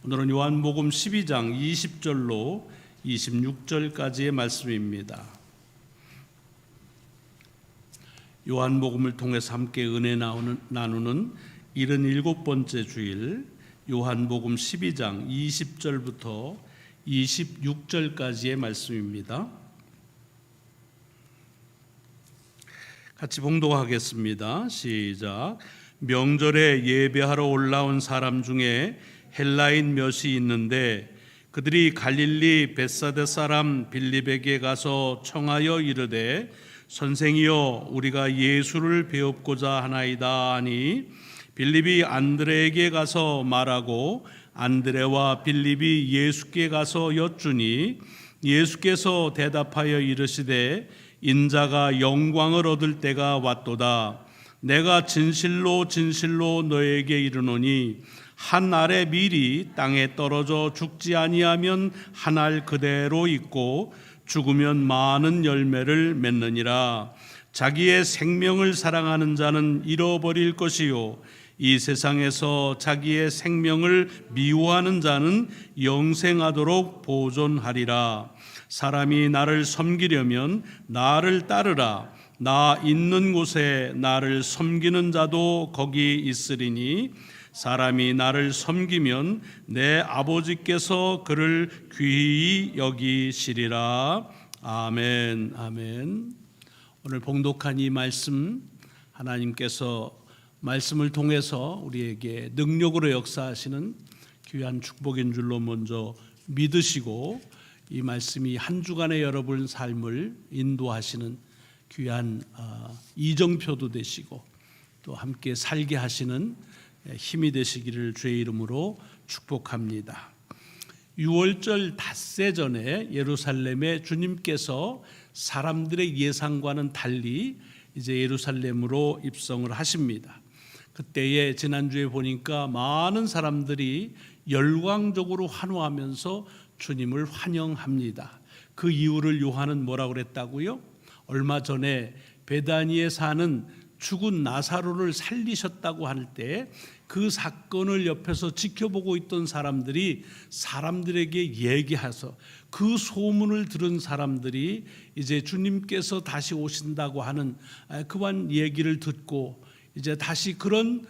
오늘은 요한복음 12장 20절로 26절까지의 말씀입니다. 요한복음을 통해서 함께 은혜 나누는 77번째 주일, 요한복음 12장 20절부터 26절까지의 말씀입니다. 같이 봉독하겠습니다. 시작. 명절에 예배하러 올라온 사람 중에 헬라인 몇이 있는데 그들이 갈릴리 벳사다 사람 빌립에게 가서 청하여 이르되 선생이여 우리가 예수를 배웁고자 하나이다 하니 빌립이 안드레에게 가서 말하고 안드레와 빌립이 예수께 가서 여쭈니 예수께서 대답하여 이르시되 인자가 영광을 얻을 때가 왔도다. 내가 진실로 진실로 너에게 이르노니 한 알의 밀이 땅에 떨어져 죽지 아니하면 한 알 그대로 있고 죽으면 많은 열매를 맺느니라. 자기의 생명을 사랑하는 자는 잃어버릴 것이요 이 세상에서 자기의 생명을 미워하는 자는 영생하도록 보존하리라. 사람이 나를 섬기려면 나를 따르라. 나 있는 곳에 나를 섬기는 자도 거기 있으리니 사람이 나를 섬기면 내 아버지께서 그를 귀히 여기시리라. 아멘. 아멘. 오늘 봉독한 이 말씀, 하나님께서 말씀을 통해서 우리에게 능력으로 역사하시는 귀한 축복인 줄로 먼저 믿으시고 이 말씀이 한 주간의 여러분 삶을 인도하시는 귀한 이정표도 되시고 또 함께 살게 하시는 힘이 되시기를 주의 이름으로 축복합니다. 6월절 닷새 전에 예루살렘에 주님께서 사람들의 예상과는 달리 이제 예루살렘으로 입성을 하십니다. 그때에 지난주에 보니까 많은 사람들이 열광적으로 환호하면서 주님을 환영합니다. 그 이유를 요한은 뭐라고 그랬다고요? 얼마 전에 베다니에 사는 죽은 나사로를 살리셨다고 할 때 그 사건을 옆에서 지켜보고 있던 사람들에게 얘기해서 그 소문을 들은 사람들이 이제 주님께서 다시 오신다고 하는 그한 얘기를 듣고 이제 다시 그런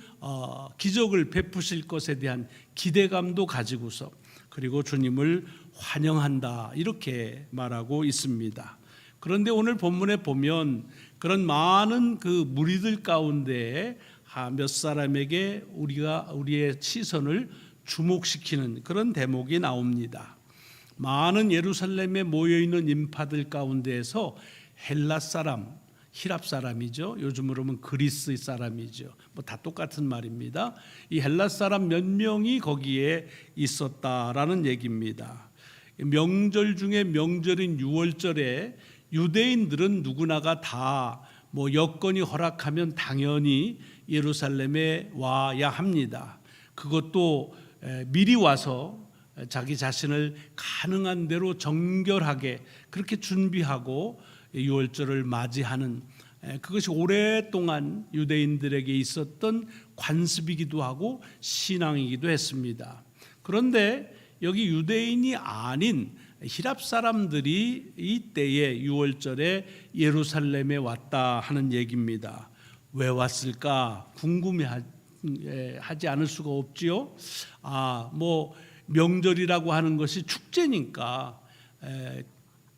기적을 베푸실 것에 대한 기대감도 가지고서 그리고 주님을 환영한다 이렇게 말하고 있습니다. 그런데 오늘 본문에 보면 그런 많은 그 무리들 가운데 몇 사람에게 우리의 시선을 주목시키는 그런 대목이 나옵니다. 많은 예루살렘에 모여있는 인파들 가운데에서 헬라 사람, 히랍 사람이죠. 요즘으로 하면 그리스 사람이죠. 뭐 다 똑같은 말입니다. 이 헬라 사람 몇 명이 거기에 있었다라는 얘기입니다. 명절 중에 명절인 6월절에 유대인들은 누구나가 다 뭐 여건이 허락하면 당연히 예루살렘에 와야 합니다. 그것도 미리 와서 자기 자신을 가능한 대로 정결하게 그렇게 준비하고 6월절을 맞이하는 그것이 오랫동안 유대인들에게 있었던 관습이기도 하고 신앙이기도 했습니다. 그런데 여기 유대인이 아닌 히랍 사람들이 이때에 6월절에 예루살렘에 왔다 하는 얘기입니다. 왜 왔을까 궁금해하지 않을 수가 없지요. 뭐 명절이라고 하는 것이 축제니까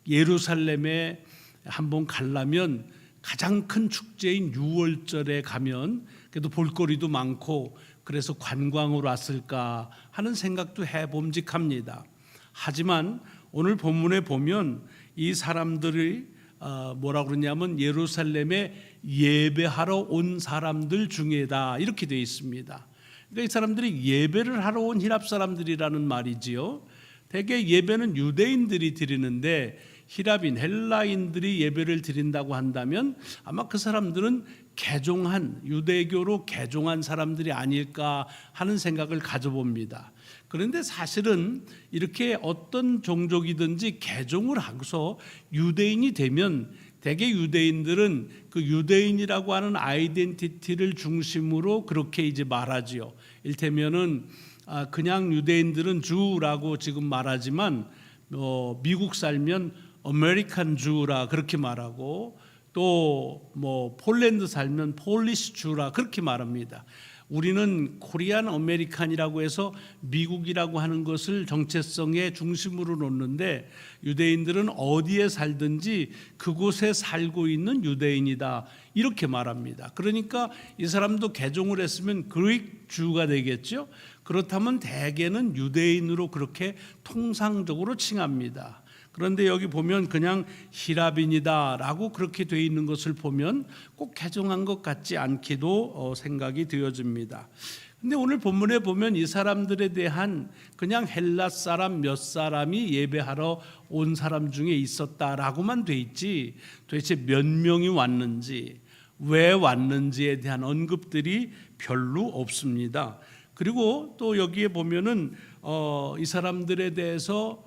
예루살렘에 한번 가려면 가장 큰 축제인 6월절에 가면 그래도 볼거리도 많고 그래서 관광으로 왔을까 하는 생각도 해봄직합니다. 하지만 오늘 본문에 보면 이 사람들이 뭐라고 그러냐면 예루살렘에 예배하러 온 사람들 중에다 이렇게 되어 있습니다. 그러니까 이 사람들이 예배를 하러 온 히랍 사람들이라는 말이지요. 대개 예배는 유대인들이 드리는데 히랍인 헬라인들이 예배를 드린다고 한다면 아마 그 사람들은 개종한 유대교로 개종한 사람들이 아닐까 하는 생각을 가져봅니다. 그런데 사실은 이렇게 어떤 종족이든지 개종을 하고서 유대인이 되면 대개 유대인들은 그 유대인이라고 하는 아이덴티티를 중심으로 그렇게 이제 말하지요. 일테면은 그냥 유대인들은 주라고 지금 말하지만 미국 살면 아메리칸 주라 그렇게 말하고 또 폴란드 살면 폴리시 주라 그렇게 말합니다. 우리는 코리안 아메리칸이라고 해서 미국이라고 하는 것을 정체성의 중심으로 놓는데 유대인들은 어디에 살든지 그곳에 살고 있는 유대인이다 이렇게 말합니다. 그러니까 이 사람도 개종을 했으면 그릭 주가 되겠죠. 그렇다면 대개는 유대인으로 그렇게 통상적으로 칭합니다. 그런데 여기 보면 그냥 히라빈이다라고 그렇게 되어 있는 것을 보면 꼭 개종한 것 같지 않기도 생각이 되어집니다. 근데 오늘 본문에 보면 이 사람들에 대한 그냥 헬라 사람 몇 사람이 예배하러 온 사람 중에 있었다라고만 돼 있지 도대체 몇 명이 왔는지 왜 왔는지에 대한 언급들이 별로 없습니다. 그리고 또 여기에 보면은 이 사람들에 대해서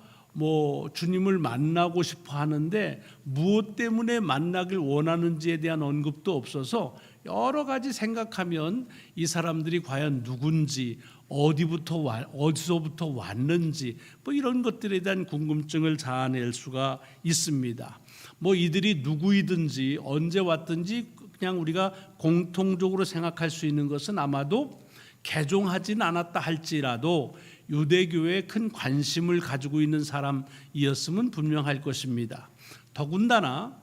주님을 만나고 싶어 하는데 무엇 때문에 만나길 원하는지에 대한 언급도 없어서 여러 가지 생각하면 이 사람들이 과연 누군지 어디서부터 왔는지 이런 것들에 대한 궁금증을 자아낼 수가 있습니다. 이들이 누구이든지 언제 왔든지 그냥 우리가 공통적으로 생각할 수 있는 것은 아마도 개종하진 않았다 할지라도 유대교에 큰 관심을 가지고 있는 사람이었으면 분명할 것입니다. 더군다나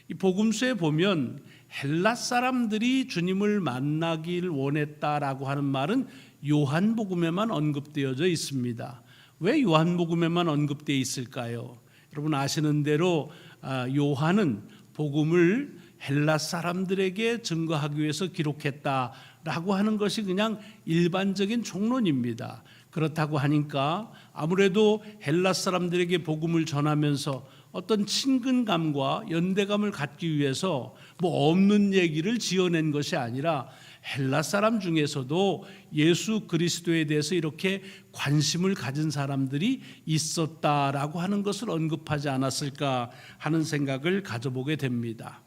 이 복음서에 보면 헬라 사람들이 주님을 만나길 원했다라고 하는 말은 요한복음에만 언급되어져 있습니다. 왜 요한복음에만 언급되어 있을까요? 여러분 아시는 대로 요한은 복음을 헬라 사람들에게 증거하기 위해서 기록했다라고 하는 것이 그냥 일반적인 총론입니다. 그렇다고 하니까 아무래도 헬라 사람들에게 복음을 전하면서 어떤 친근감과 연대감을 갖기 위해서 없는 얘기를 지어낸 것이 아니라 헬라 사람 중에서도 예수 그리스도에 대해서 이렇게 관심을 가진 사람들이 있었다라고 하는 것을 언급하지 않았을까 하는 생각을 가져보게 됩니다.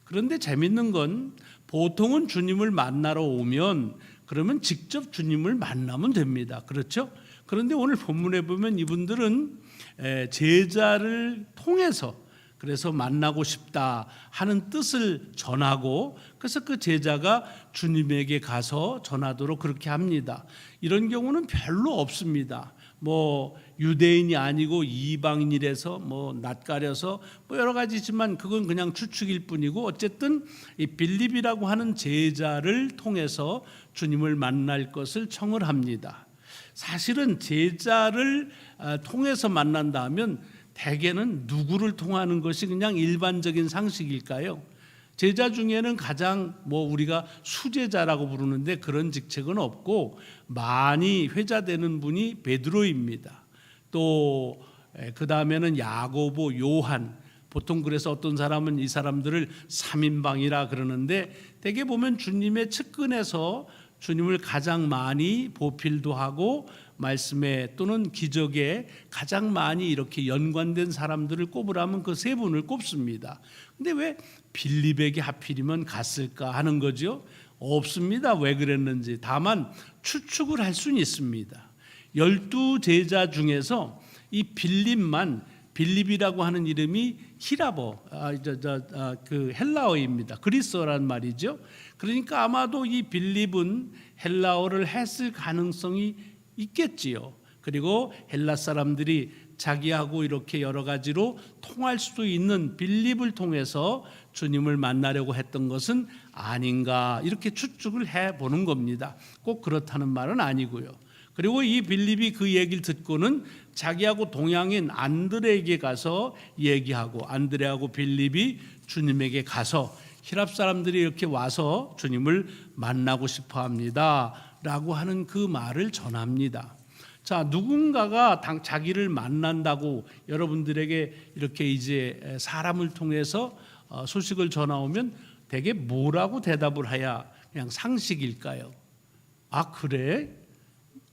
그런데 재밌는 건 보통은 주님을 만나러 오면 그러면 직접 주님을 만나면 됩니다. 그렇죠? 그런데 오늘 본문에 보면 이분들은 제자를 통해서 그래서 만나고 싶다 하는 뜻을 전하고 그래서 그 제자가 주님에게 가서 전하도록 그렇게 합니다. 이런 경우는 별로 없습니다. 유대인이 아니고 이방인이라서 낯가려서 여러 가지지만 그건 그냥 추측일 뿐이고 어쨌든 이 빌립이라고 하는 제자를 통해서 주님을 만날 것을 청을 합니다. 사실은 제자를 통해서 만난다 하면 대개는 누구를 통하는 것이 그냥 일반적인 상식일까요? 제자 중에는 가장 우리가 수제자라고 부르는데 그런 직책은 없고 많이 회자되는 분이 베드로입니다. 또 그 다음에는 야고보, 요한. 보통 그래서 어떤 사람은 이 사람들을 3인방이라 그러는데 대개 보면 주님의 측근에서 주님을 가장 많이 보필도 하고 말씀에 또는 기적에 가장 많이 이렇게 연관된 사람들을 꼽으라면 그 세 분을 꼽습니다. 근데 왜 빌립에게 하필이면 갔을까 하는 거죠? 없습니다. 왜 그랬는지. 다만 추측을 할 수는 있습니다. 12제자 중에서 이 빌립이라고 하는 이름이 히라버, 그 헬라어입니다. 그리스어란 말이죠. 그러니까 아마도 이 빌립은 헬라어를 했을 가능성이 있겠지요. 그리고 헬라 사람들이 자기하고 이렇게 여러 가지로 통할 수도 있는 빌립을 통해서 주님을 만나려고 했던 것은 아닌가 이렇게 추측을 해보는 겁니다. 꼭 그렇다는 말은 아니고요. 그리고 이 빌립이 그 얘기를 듣고는 자기하고 동양인 안드레에게 가서 얘기하고 안드레하고 빌립이 주님에게 가서 히랍 사람들이 이렇게 와서 주님을 만나고 싶어 합니다 라고 하는 그 말을 전합니다. 자, 누군가가 자기를 만난다고 여러분들에게 이렇게 이제 사람을 통해서 소식을 전하오면 대개 뭐라고 대답을 해야 그냥 상식일까요? 아, 그래?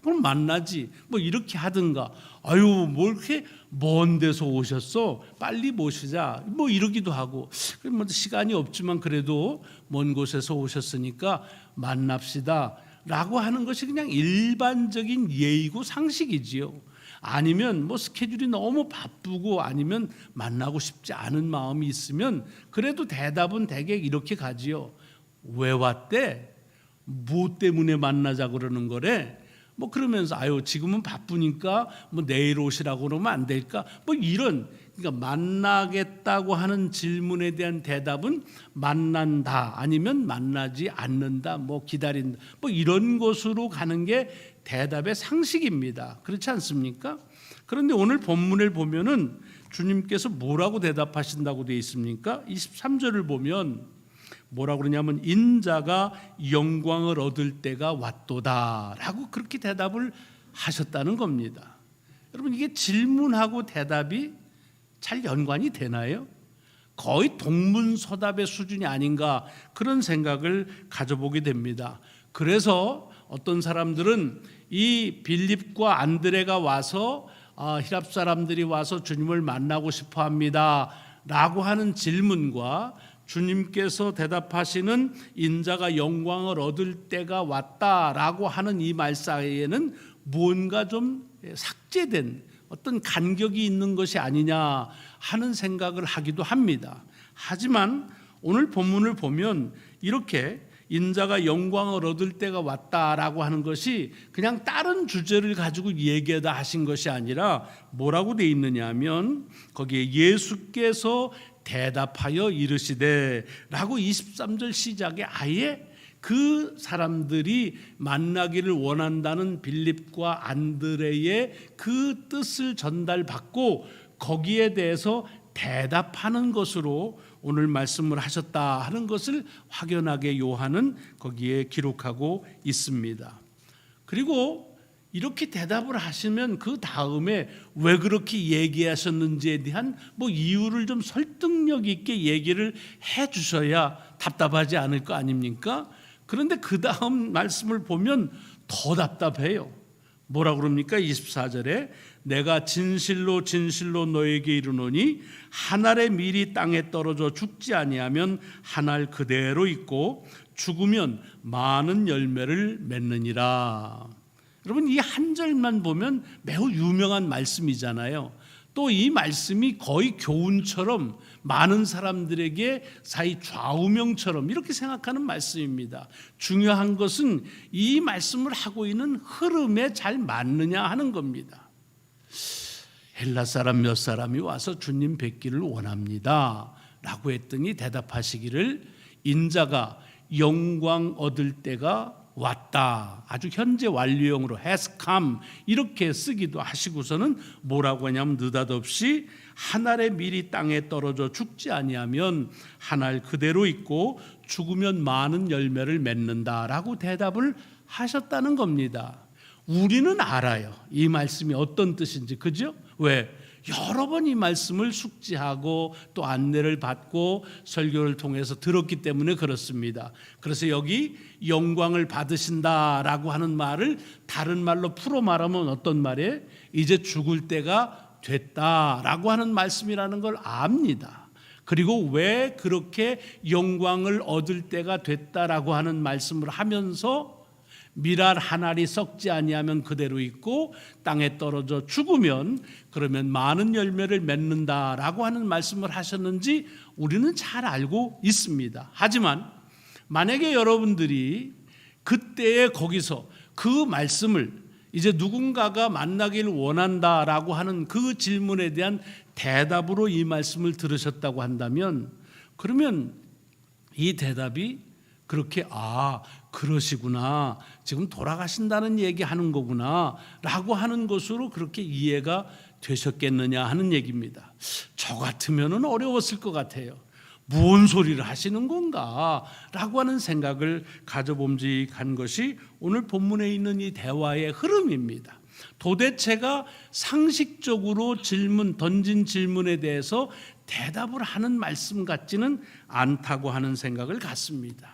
그럼 만나지. 이렇게 하든가. 아유, 이렇게 먼 데서 오셨어? 빨리 모시자. 이러기도 하고. 시간이 없지만 그래도 먼 곳에서 오셨으니까 만납시다. 라고 하는 것이 그냥 일반적인 예의고 상식이지요. 아니면 뭐 스케줄이 너무 바쁘고 아니면 만나고 싶지 않은 마음이 있으면 그래도 대답은 대개 이렇게 가지요. 왜 왔대? 뭐 때문에 만나자 그러는 거래? 뭐 그러면서 아유 지금은 바쁘니까 뭐 내일 오시라고 그러면 안 될까? 뭐 이런, 그러니까 만나겠다고 하는 질문에 대한 대답은 만난다 아니면 만나지 않는다 뭐 기다린다 뭐 이런 것으로 가는 게 대답의 상식입니다. 그렇지 않습니까? 그런데 오늘 본문을 보면은 주님께서 뭐라고 대답하신다고 되어 있습니까? 23절을 보면 뭐라고 그러냐면 인자가 영광을 얻을 때가 왔도다 라고 그렇게 대답을 하셨다는 겁니다. 여러분 이게 질문하고 대답이 잘 연관이 되나요? 거의 동문서답의 수준이 아닌가 그런 생각을 가져보게 됩니다. 그래서 어떤 사람들은 이 빌립과 안드레가 와서 히랍 사람들이 와서 주님을 만나고 싶어 합니다 라고 하는 질문과 주님께서 대답하시는 인자가 영광을 얻을 때가 왔다라고 하는 이 말 사이에는 뭔가 좀 삭제된 어떤 간격이 있는 것이 아니냐 하는 생각을 하기도 합니다. 하지만 오늘 본문을 보면 이렇게 인자가 영광을 얻을 때가 왔다라고 하는 것이 그냥 다른 주제를 가지고 얘기하다 하신 것이 아니라 뭐라고 돼 있느냐 하면 거기에 예수께서 대답하여 이르시되 라고 23절 시작에 아예 그 사람들이 만나기를 원한다는 빌립과 안드레의 그 뜻을 전달받고 거기에 대해서 대답하는 것으로 오늘 말씀을 하셨다 하는 것을 확연하게 요한은 거기에 기록하고 있습니다. 그리고 이렇게 대답을 하시면 그 다음에 왜 그렇게 얘기하셨는지에 대한 뭐 이유를 좀 설득력 있게 얘기를 해 주셔야 답답하지 않을 거 아닙니까? 그런데 그 다음 말씀을 보면 더 답답해요. 뭐라 그럽니까? 24절에 내가 진실로 진실로 너에게 이르노니 한 알의 밀이 땅에 떨어져 죽지 아니하면 한 알 그대로 있고 죽으면 많은 열매를 맺느니라. 여러분 이 한 절만 보면 매우 유명한 말씀이잖아요. 또 이 말씀이 거의 교훈처럼 많은 사람들에게 사이 좌우명처럼 이렇게 생각하는 말씀입니다. 중요한 것은 이 말씀을 하고 있는 흐름에 잘 맞느냐 하는 겁니다. 헬라 사람 몇 사람이 와서 주님 뵙기를 원합니다 라고 했더니 대답하시기를 인자가 영광 얻을 때가 왔다. 아주 현재 완료형으로 has come 이렇게 쓰기도 하시고서는 뭐라고 하냐면 느닷없이 한 알의 밀이 땅에 떨어져 죽지 아니하면 한 알 그대로 있고 죽으면 많은 열매를 맺는다라고 대답을 하셨다는 겁니다. 우리는 알아요. 이 말씀이 어떤 뜻인지. 그죠? 왜? 여러 번 이 말씀을 숙지하고 또 안내를 받고 설교를 통해서 들었기 때문에 그렇습니다. 그래서 여기 영광을 받으신다라고 하는 말을 다른 말로 풀어 말하면 어떤 말이에요? 이제 죽을 때가 됐다라고 하는 말씀이라는 걸 압니다. 그리고 왜 그렇게 영광을 얻을 때가 됐다라고 하는 말씀을 하면서 밀알 한 알이 썩지 아니하면 그대로 있고 땅에 떨어져 죽으면 그러면 많은 열매를 맺는다라고 하는 말씀을 하셨는지 우리는 잘 알고 있습니다. 하지만 만약에 여러분들이 그때에 거기서 그 말씀을 이제 누군가가 만나기를 원한다라고 하는 그 질문에 대한 대답으로 이 말씀을 들으셨다고 한다면 그러면 이 대답이 그렇게 그러시구나 지금 돌아가신다는 얘기하는 거구나 라고 하는 것으로 그렇게 이해가 되셨겠느냐 하는 얘기입니다. 저 같으면 어려웠을 것 같아요. 무슨 소리를 하시는 건가 라고 하는 생각을 가져봄직한 것이 오늘 본문에 있는 이 대화의 흐름입니다. 도대체가 상식적으로 던진 질문에 대해서 대답을 하는 말씀 같지는 않다고 하는 생각을 갖습니다.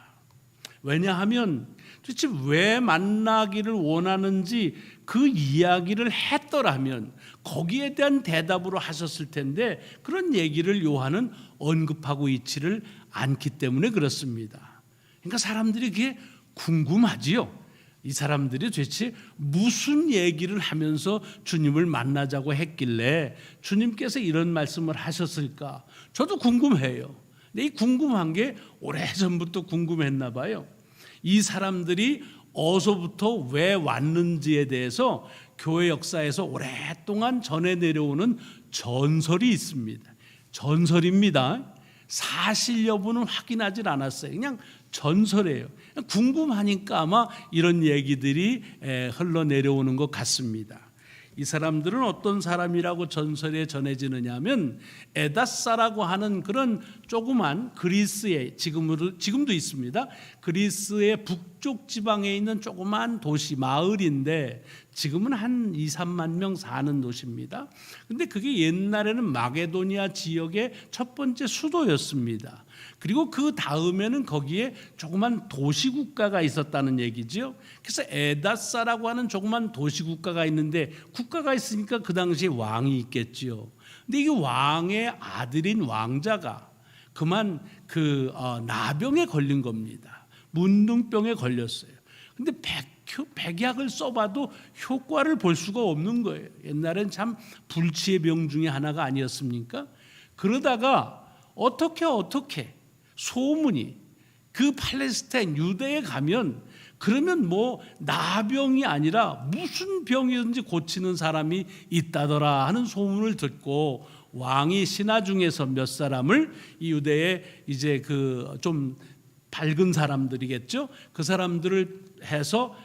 왜냐하면 도대체 왜 만나기를 원하는지 그 이야기를 했더라면 거기에 대한 대답으로 하셨을 텐데 그런 얘기를 요한은 언급하고 있지를 않기 때문에 그렇습니다. 그러니까 사람들이 그게 궁금하지요. 이 사람들이 도대체 무슨 얘기를 하면서 주님을 만나자고 했길래 주님께서 이런 말씀을 하셨을까? 저도 궁금해요. 근데 이 궁금한 게 오래전부터 궁금했나 봐요. 이 사람들이 어디서부터 왜 왔는지에 대해서 교회 역사에서 오랫동안 전해 내려오는 전설이 있습니다. 전설입니다. 사실 여부는 확인하지 않았어요. 그냥 전설이에요. 궁금하니까 아마 이런 얘기들이 흘러내려오는 것 같습니다. 이 사람들은 어떤 사람이라고 전설에 전해지느냐 하면 에다사라고 하는 그런 조그만 그리스의 지금도 있습니다. 그리스의 북쪽 지방에 있는 조그만 도시 마을인데 지금은 한 2, 3만 명 사는 도시입니다. 근데 그게 옛날에는 마게도니아 지역의 첫 번째 수도였습니다. 그리고 그 다음에는 거기에 조그만 도시국가가 있었다는 얘기죠. 그래서 에다사라고 하는 조그만 도시국가가 있는데 국가가 있으니까 그 당시에 왕이 있겠죠. 근데 이 왕의 아들인 왕자가 그만 나병에 걸린 겁니다. 문둥병에 걸렸어요. 근데 백약을 써봐도 효과를 볼 수가 없는 거예요. 옛날엔 참 불치의 병 중에 하나가 아니었습니까? 그러다가 어떻게 소문이 그 팔레스타인 유대에 가면 그러면 뭐 나병이 아니라 무슨 병이든지 고치는 사람이 있다더라 하는 소문을 듣고 왕이 신하 중에서 몇 사람을 이 유대에 이제 좀 밝은 사람들이겠죠. 그 사람들을 해서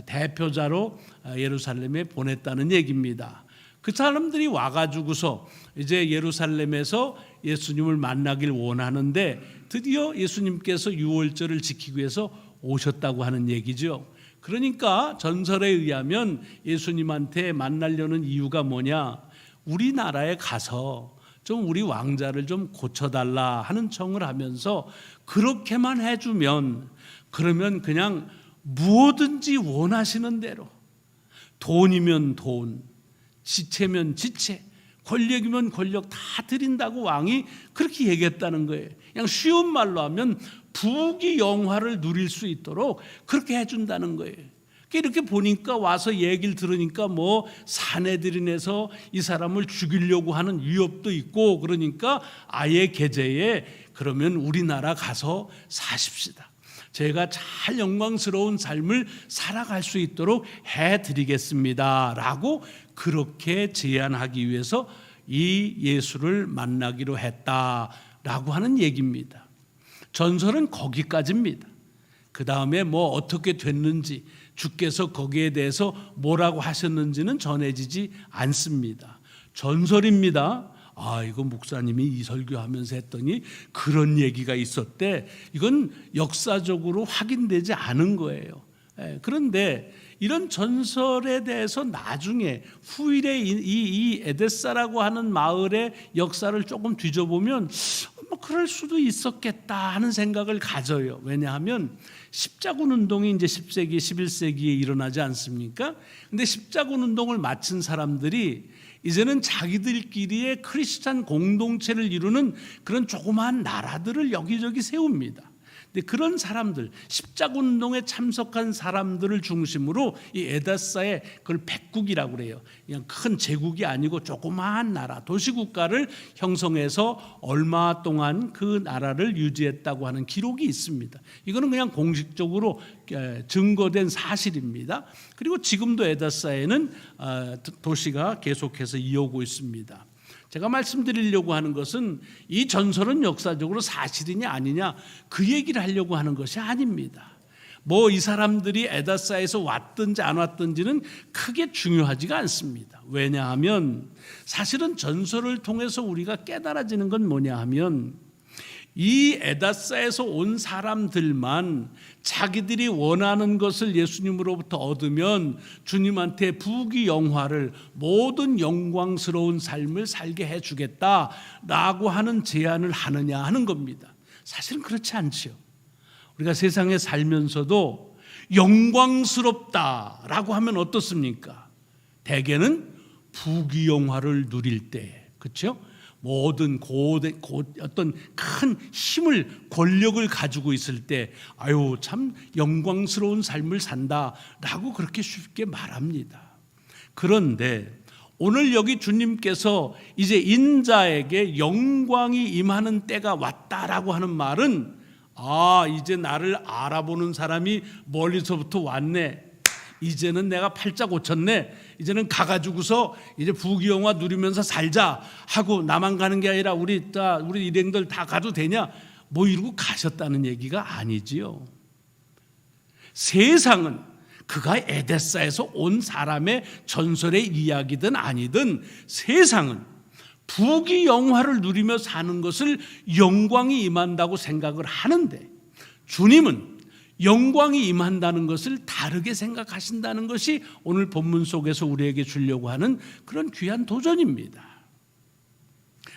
대표자로 예루살렘에 보냈다는 얘기입니다. 그 사람들이 와가지고서 이제 예루살렘에서 예수님을 만나길 원하는데 드디어 예수님께서 유월절을 지키기 위해서 오셨다고 하는 얘기죠. 그러니까 전설에 의하면 예수님한테 만나려는 이유가 뭐냐? 우리나라에 가서 좀 우리 왕자를 좀 고쳐달라 하는 청을 하면서 그렇게만 해주면 그러면 그냥 무엇든지 원하시는 대로 돈이면 돈, 지체면 지체, 권력이면 권력 다 드린다고 왕이 그렇게 얘기했다는 거예요. 그냥 쉬운 말로 하면 부귀 영화를 누릴 수 있도록 그렇게 해준다는 거예요. 이렇게 보니까 와서 얘기를 들으니까 뭐 사내들인에서 이 사람을 죽이려고 하는 위협도 있고 그러니까 아예 계제에 그러면 우리나라 가서 사십시다. 제가 잘 영광스러운 삶을 살아갈 수 있도록 해드리겠습니다 라고 그렇게 제안하기 위해서 이 예수를 만나기로 했다라고 하는 얘기입니다. 전설은 거기까지입니다. 그 다음에 뭐 어떻게 됐는지 주께서 거기에 대해서 뭐라고 하셨는지는 전해지지 않습니다. 전설입니다. 이거 목사님이 이 설교하면서 했더니 그런 얘기가 있었대. 이건 역사적으로 확인되지 않은 거예요. 그런데 이런 전설에 대해서 나중에 후일에 이 에데사라고 하는 마을의 역사를 조금 뒤져보면 뭐 그럴 수도 있었겠다 하는 생각을 가져요. 왜냐하면 십자군 운동이 이제 10세기, 11세기에 일어나지 않습니까? 근데 십자군 운동을 마친 사람들이 이제는 자기들끼리의 크리스찬 공동체를 이루는 그런 조그마한 나라들을 여기저기 세웁니다. 근데 그런 사람들, 십자군 운동에 참석한 사람들을 중심으로 이 에다사의 그걸 백국이라고 그래요. 그냥 큰 제국이 아니고 조그마한 나라, 도시국가를 형성해서 얼마 동안 그 나라를 유지했다고 하는 기록이 있습니다. 이거는 그냥 공식적으로 증거된 사실입니다. 그리고 지금도 에다사에는 도시가 계속해서 이어오고 있습니다. 제가 말씀드리려고 하는 것은 이 전설은 역사적으로 사실이냐 아니냐 그 얘기를 하려고 하는 것이 아닙니다. 뭐 이 사람들이 에다사에서 왔든지 안 왔든지는 크게 중요하지가 않습니다. 왜냐하면 사실은 전설을 통해서 우리가 깨달아지는 건 뭐냐 하면 이 에다사에서 온 사람들만 자기들이 원하는 것을 예수님으로부터 얻으면 주님한테 부귀 영화를 모든 영광스러운 삶을 살게 해주겠다라고 하는 제안을 하느냐 하는 겁니다. 사실은 그렇지 않지요. 우리가 세상에 살면서도 영광스럽다라고 하면 어떻습니까? 대개는 부귀 영화를 누릴 때, 그렇죠? 모든 어떤 큰 힘을 권력을 가지고 있을 때 아유 참 영광스러운 삶을 산다라고 그렇게 쉽게 말합니다. 그런데 오늘 여기 주님께서 이제 인자에게 영광이 임하는 때가 왔다라고 하는 말은 이제 나를 알아보는 사람이 멀리서부터 왔네. 이제는 내가 팔자 고쳤네. 이제는 가가지고서 이제 부귀영화 누리면서 살자 하고 나만 가는 게 아니라 우리 일행들 다 가도 되냐? 뭐 이러고 가셨다는 얘기가 아니지요. 세상은 그가 에데사에서 온 사람의 전설의 이야기든 아니든 세상은 부귀영화를 누리며 사는 것을 영광이 임한다고 생각을 하는데 주님은 영광이 임한다는 것을 다르게 생각하신다는 것이 오늘 본문 속에서 우리에게 주려고 하는 그런 귀한 도전입니다.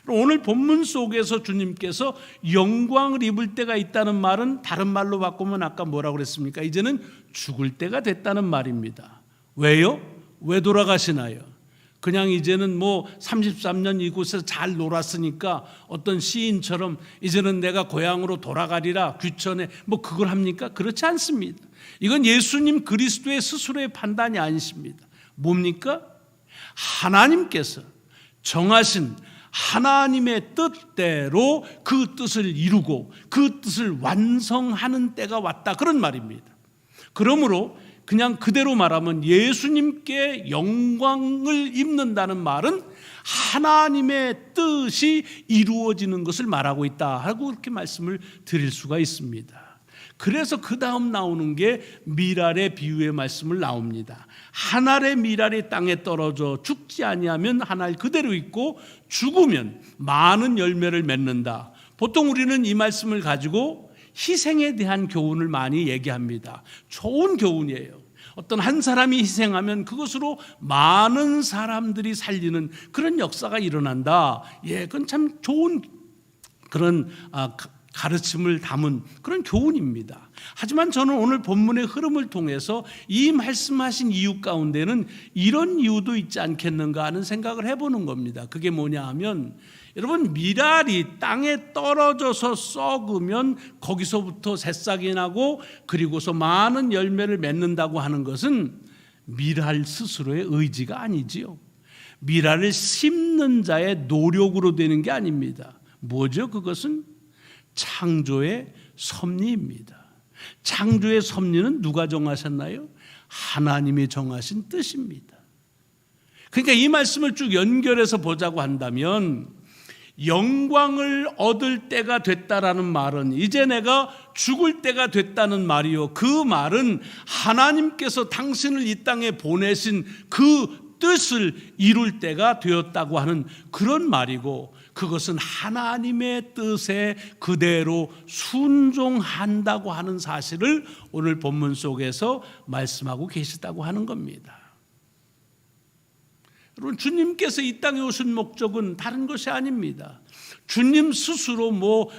오늘 본문 속에서 주님께서 영광을 입을 때가 있다는 말은 다른 말로 바꾸면 아까 뭐라고 그랬습니까? 이제는 죽을 때가 됐다는 말입니다. 왜요? 왜 돌아가시나요? 그냥 이제는 33년 이곳에서 잘 놀았으니까 어떤 시인처럼 이제는 내가 고향으로 돌아가리라 귀천에 그걸 합니까? 그렇지 않습니다. 이건 예수님 그리스도의 스스로의 판단이 아니십니다. 뭡니까? 하나님께서 정하신 하나님의 뜻대로 그 뜻을 이루고 그 뜻을 완성하는 때가 왔다, 그런 말입니다. 그러므로 그냥 그대로 말하면 예수님께 영광을 입는다는 말은 하나님의 뜻이 이루어지는 것을 말하고 있다 하고 그렇게 말씀을 드릴 수가 있습니다. 그래서 그 다음 나오는 게 밀알의 비유의 말씀을 나옵니다. 한 알의 밀알이 땅에 떨어져 죽지 아니하면 한 알 그대로 있고 죽으면 많은 열매를 맺는다. 보통 우리는 이 말씀을 가지고 희생에 대한 교훈을 많이 얘기합니다. 좋은 교훈이에요. 어떤 한 사람이 희생하면 그것으로 많은 사람들이 살리는 그런 역사가 일어난다. 그건 참 좋은 그런 가르침을 담은 그런 교훈입니다. 하지만 저는 오늘 본문의 흐름을 통해서 이 말씀하신 이유 가운데는 이런 이유도 있지 않겠는가 하는 생각을 해보는 겁니다. 그게 뭐냐 하면 여러분, 밀알이 땅에 떨어져서 썩으면 거기서부터 새싹이 나고 그리고서 많은 열매를 맺는다고 하는 것은 밀알 스스로의 의지가 아니지요. 밀알을 심는 자의 노력으로 되는 게 아닙니다. 뭐죠? 그것은 창조의 섭리입니다. 창조의 섭리는 누가 정하셨나요? 하나님이 정하신 뜻입니다. 그러니까 이 말씀을 쭉 연결해서 보자고 한다면 영광을 얻을 때가 됐다라는 말은 이제 내가 죽을 때가 됐다는 말이요, 그 말은 하나님께서 당신을 이 땅에 보내신 그 뜻을 이룰 때가 되었다고 하는 그런 말이고, 그것은 하나님의 뜻에 그대로 순종한다고 하는 사실을 오늘 본문 속에서 말씀하고 계시다고 하는 겁니다. 여러분, 주님께서 이 땅에 오신 목적은 다른 것이 아닙니다. 주님 스스로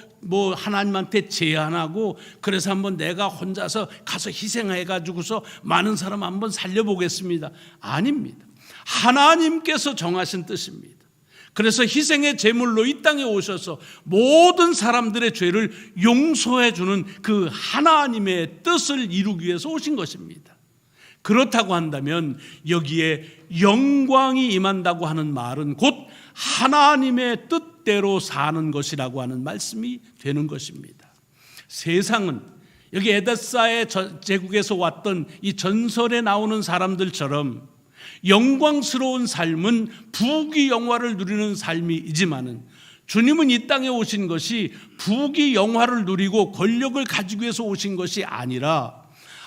하나님한테 제안하고 그래서 한번 내가 혼자서 가서 희생해가지고서 많은 사람 한번 살려보겠습니다. 아닙니다. 하나님께서 정하신 뜻입니다. 그래서 희생의 제물로 이 땅에 오셔서 모든 사람들의 죄를 용서해 주는 그 하나님의 뜻을 이루기 위해서 오신 것입니다. 그렇다고 한다면 여기에 영광이 임한다고 하는 말은 곧 하나님의 뜻대로 사는 것이라고 하는 말씀이 되는 것입니다. 세상은 여기 에데사의 제국에서 왔던 이 전설에 나오는 사람들처럼 영광스러운 삶은 부귀영화를 누리는 삶이지만은 주님은 이 땅에 오신 것이 부귀영화를 누리고 권력을 가지기 위해서 오신 것이 아니라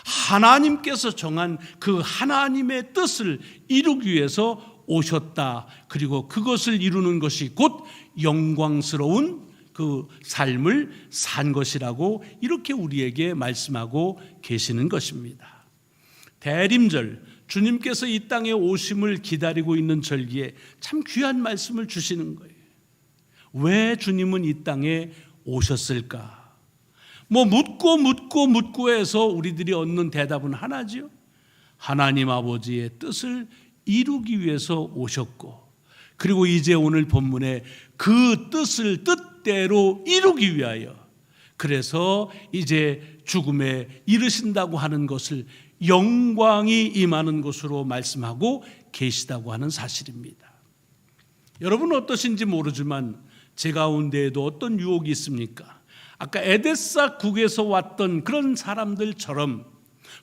하나님께서 정한 그 하나님의 뜻을 이루기 위해서 오셨다. 그리고 그것을 이루는 것이 곧 영광스러운 그 삶을 산 것이라고 이렇게 우리에게 말씀하고 계시는 것입니다. 대림절, 주님께서 이 땅에 오심을 기다리고 있는 절기에 참 귀한 말씀을 주시는 거예요. 왜 주님은 이 땅에 오셨을까? 묻고 해서 우리들이 얻는 대답은 하나지요. 하나님 아버지의 뜻을 이루기 위해서 오셨고, 그리고 이제 오늘 본문에 그 뜻을 뜻대로 이루기 위하여, 그래서 이제 죽음에 이르신다고 하는 것을 영광이 임하는 것으로 말씀하고 계시다고 하는 사실입니다. 여러분은 어떠신지 모르지만 제 가운데에도 어떤 유혹이 있습니까? 아까 에데사 국에서 왔던 그런 사람들처럼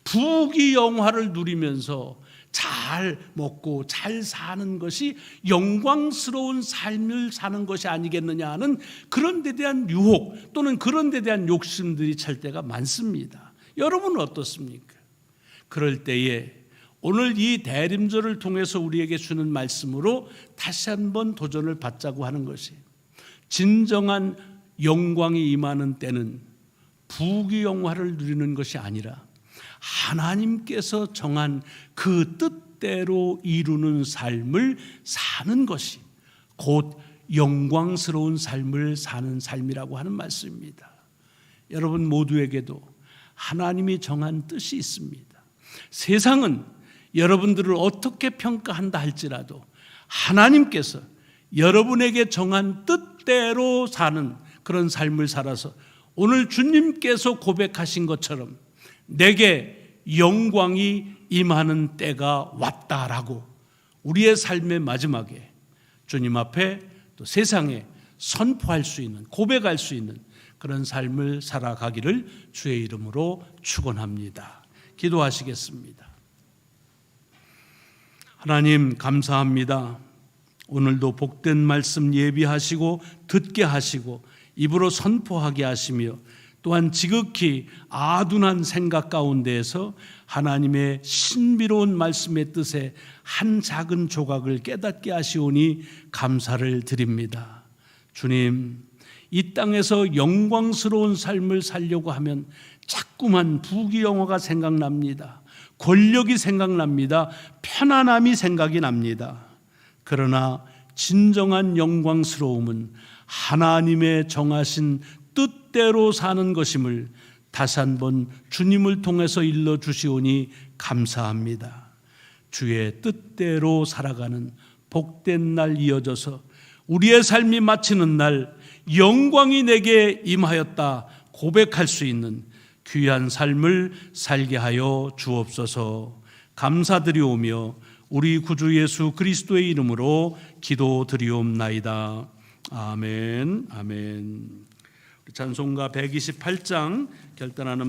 부귀영화를 누리면서 잘 먹고 잘 사는 것이 영광스러운 삶을 사는 것이 아니겠느냐 하는 그런 데 대한 유혹 또는 그런 데 대한 욕심들이 찰 때가 많습니다. 여러분은 어떻습니까? 그럴 때에 오늘 이 대림절을 통해서 우리에게 주는 말씀으로 다시 한번 도전을 받자고 하는 것이, 진정한 영광이 임하는 때는 부귀영화를 누리는 것이 아니라 하나님께서 정한 그 뜻대로 이루는 삶을 사는 것이 곧 영광스러운 삶을 사는 삶이라고 하는 말씀입니다. 여러분 모두에게도 하나님이 정한 뜻이 있습니다. 세상은 여러분들을 어떻게 평가한다 할지라도 하나님께서 여러분에게 정한 뜻대로 사는 그런 삶을 살아서 오늘 주님께서 고백하신 것처럼 내게 영광이 임하는 때가 왔다라고 우리의 삶의 마지막에 주님 앞에 또 세상에 선포할 수 있는, 고백할 수 있는 그런 삶을 살아가기를 주의 이름으로 축원합니다. 기도하시겠습니다. 하나님 감사합니다. 오늘도 복된 말씀 예비하시고 듣게 하시고 입으로 선포하게 하시며 또한 지극히 아둔한 생각 가운데에서 하나님의 신비로운 말씀의 뜻에 한 작은 조각을 깨닫게 하시오니 감사를 드립니다. 주님, 이 땅에서 영광스러운 삶을 살려고 하면 자꾸만 부귀영화가 생각납니다. 권력이 생각납니다. 편안함이 생각이 납니다. 그러나 진정한 영광스러움은 하나님의 정하신 뜻대로 사는 것임을 다시 한번 주님을 통해서 일러주시오니 감사합니다. 주의 뜻대로 살아가는 복된 날 이어져서 우리의 삶이 마치는 날 영광이 내게 임하였다 고백할 수 있는 귀한 삶을 살게 하여 주옵소서. 감사드리오며 우리 구주 예수 그리스도의 이름으로 기도드리옵나이다. 아멘. 아멘. 찬송가 128장 결단하는